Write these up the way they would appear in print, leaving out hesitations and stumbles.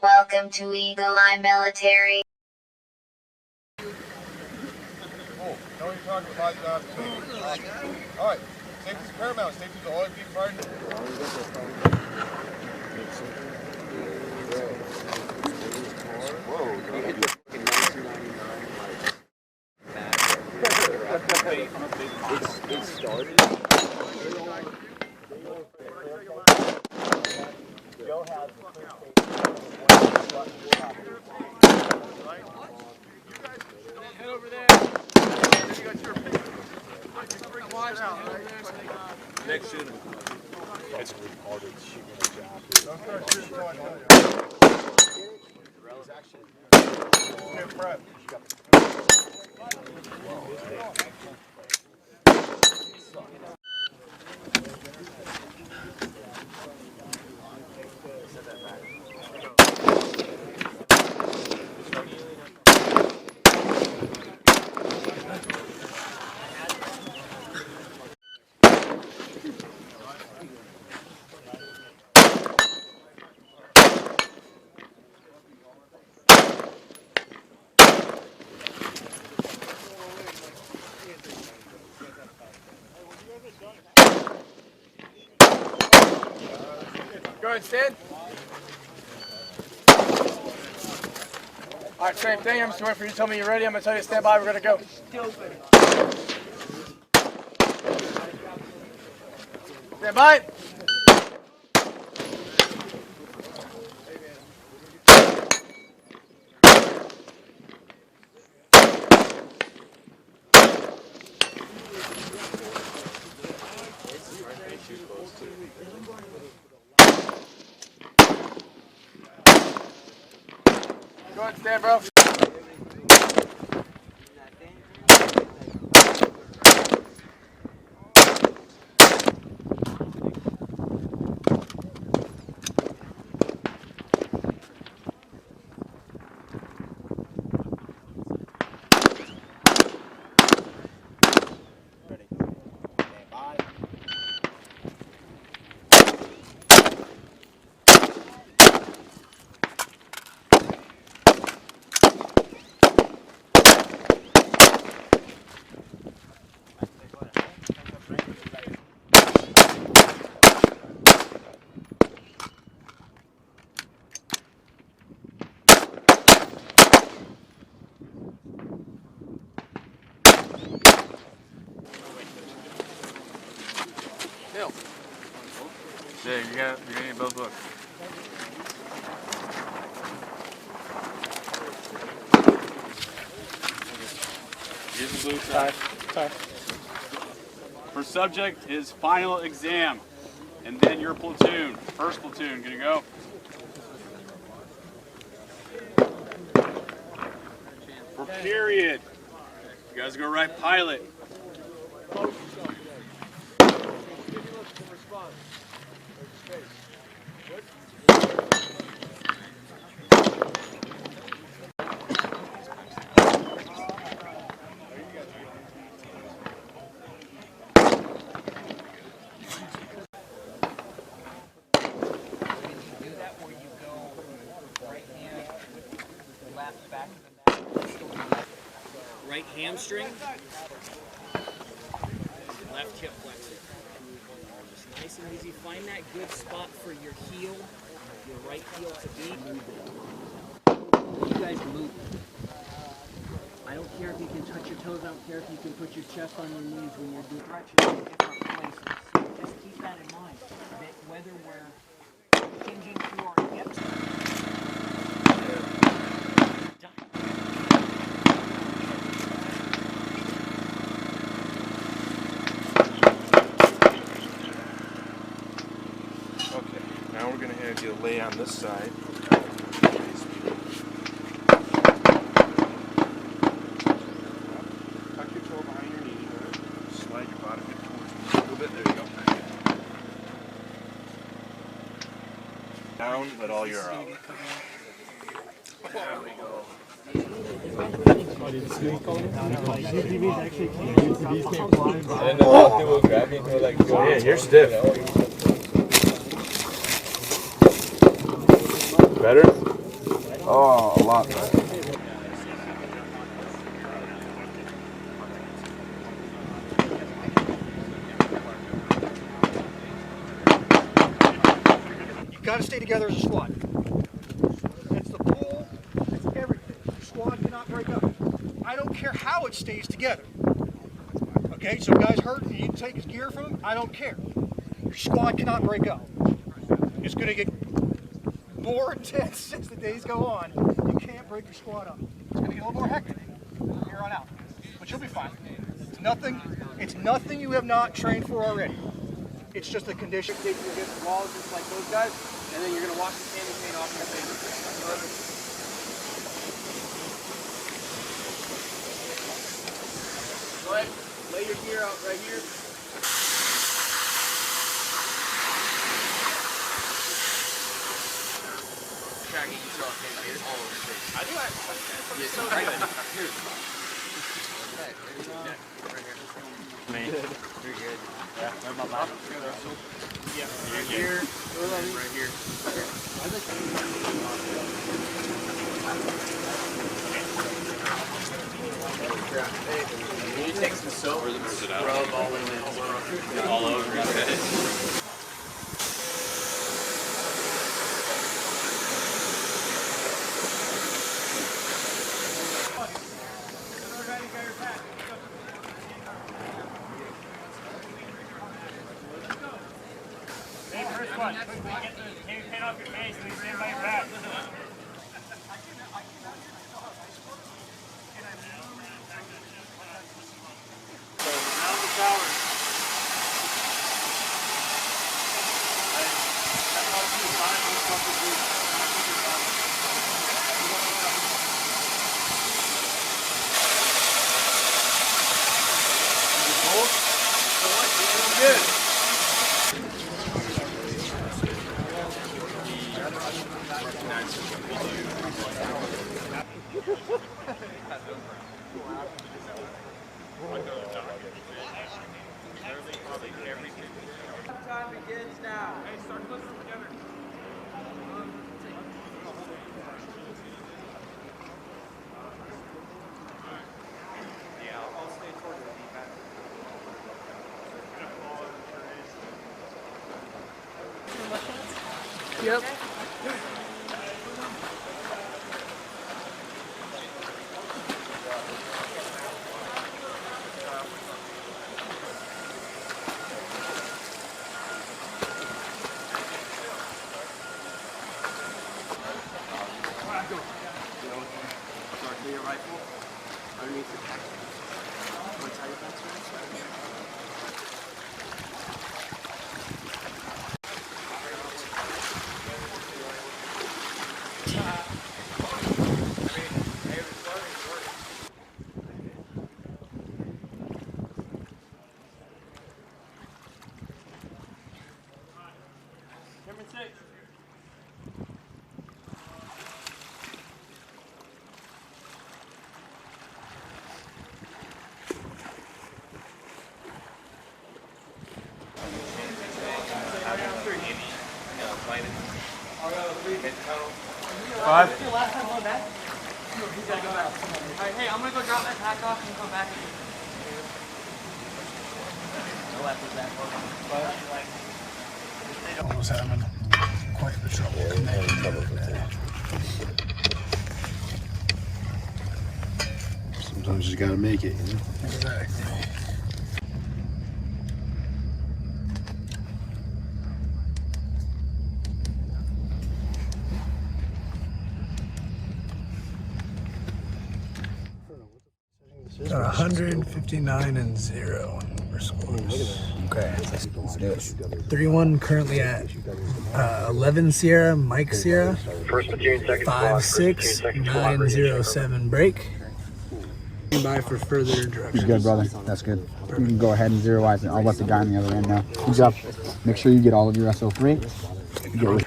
Welcome to Eagle Eye Military. Oh, now you're talking about alright, safety's paramount. Safety's always be frightened. Whoa, it started. Joe has the head over there. You got your next shooter. That's retarded shooting a job. Don't start shooting until I know you. Get prep. Go ahead, stand. All right, same thing. I'm just waiting for you to tell me you're ready. I'm going to tell you to stand by. We're going to go. Stand by. Go ahead, stand, bro. Yeah, you're gonna need both books. Here's the blue side. First subject is final exam, and then your platoon. First platoon, gonna go. For period, you guys go right pilot. Right hamstring, left hip flexor. Just nice and easy. Find that good spot for your heel, your right heel to be. You guys move. I don't care if you can touch your toes. I don't care if you can put your chest on your knees when you're doing stretches in different places. So just keep that in mind. That whether we're hinging through our hips. Now we're going to have you lay on this side. Tuck your toe behind your knee. Slide your bottom hip towards me a little bit. There you go. Down, but all you're out. There we go. Yeah, you're stiff. Better? Oh, a lot. You gotta stay together as a squad. It's the pull, it's everything. Your squad cannot break up. I don't care how it stays together. Okay, so guys hurt and you take his gear from him, I don't care. Your squad cannot break up. It's gonna get more intense as the days go on. You can't break your squad up. It's gonna get a little more hectic from here on out. But you'll be fine. It's nothing you have not trained for already. It's just a condition. Take you against the walls just like those guys, and then you're going to wash the candy paint off your face. Go ahead, lay your gear out right here. Tracking you saw candy paint all over your face. I do have so right here. Okay, there you go. Right here. Me. You're good. Yeah, where my mouth? Yeah, right here. Right here. Hey, can you take some soap and rub all in it? All over his head. First one, quickly get the candy paint off your face and then stand by your back. Down the tower. Good. Time begins now. Hey, start clicking together. Yeah, I'll stay toward the defense. Yep. Start to your rifle underneath the pack. What's how your back's right? Number 6. Five. Last time going back? He's gotta go back. Alright, hey, I'm gonna go drop my pack off and come back. No left with that one. I was having quite a bit of trouble. Sometimes you just gotta make it, you know? Exactly. Got 159 and 0 for scores. Okay. 31 currently at 11 Sierra, Mike Sierra. 56-907 break. By for further directions. Good, brother. That's good. You can go ahead and zero eyes, and I'll let the guy on the other end know. Good job. Make sure you get all of your SO3. Get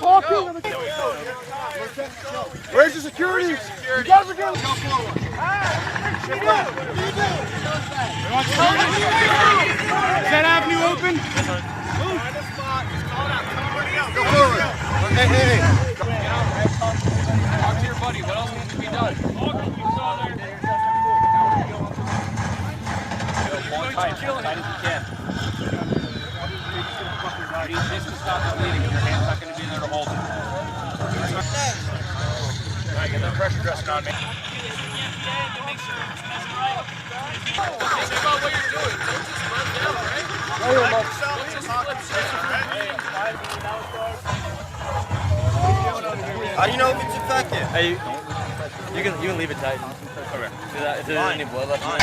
Talking Where's the security? You guys are going to go forward. Shift left. What are you doing? Is that avenue open? Move. Find a spot. Just call it out. Tell everybody else. Go forward. Hey. Talk to your buddy. What else needs to be done? Tight as you can. You need just to stop the bleeding. Your hand's not going to be there to hold it. Alright, get that pressure dressing on me. Think about what you're doing. Don't just run down, right? How do you know if it's effective? Hey, you can leave it tight. Okay. Is there any blood left in it?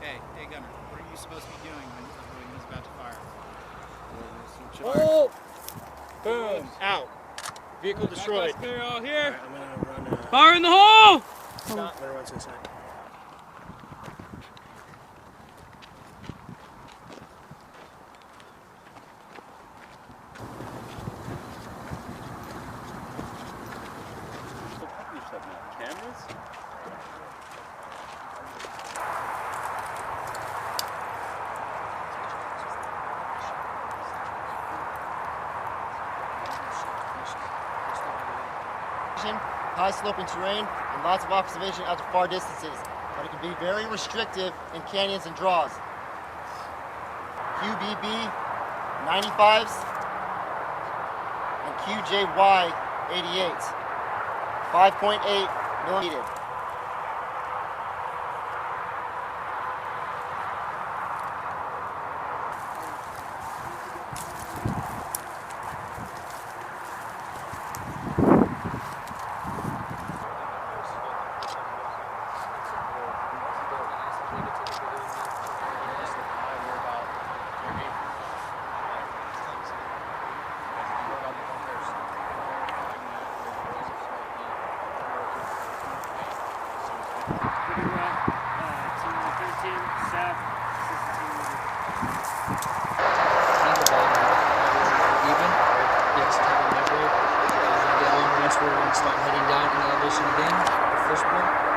Hey, Gunner, what are you supposed to be doing when he's about to fire? Oh! Boom! Out. Vehicle destroyed. All here. I'm gonna run. Fire in the hole! Stop. I'm gonna run to the side. Cameras? High sloping terrain and lots of observation out to far distances, but it can be very restrictive in canyons and draws. QBB 95s and QJY 88s, 5.8 millimeter. We're going to start heading down in elevation again, the first one.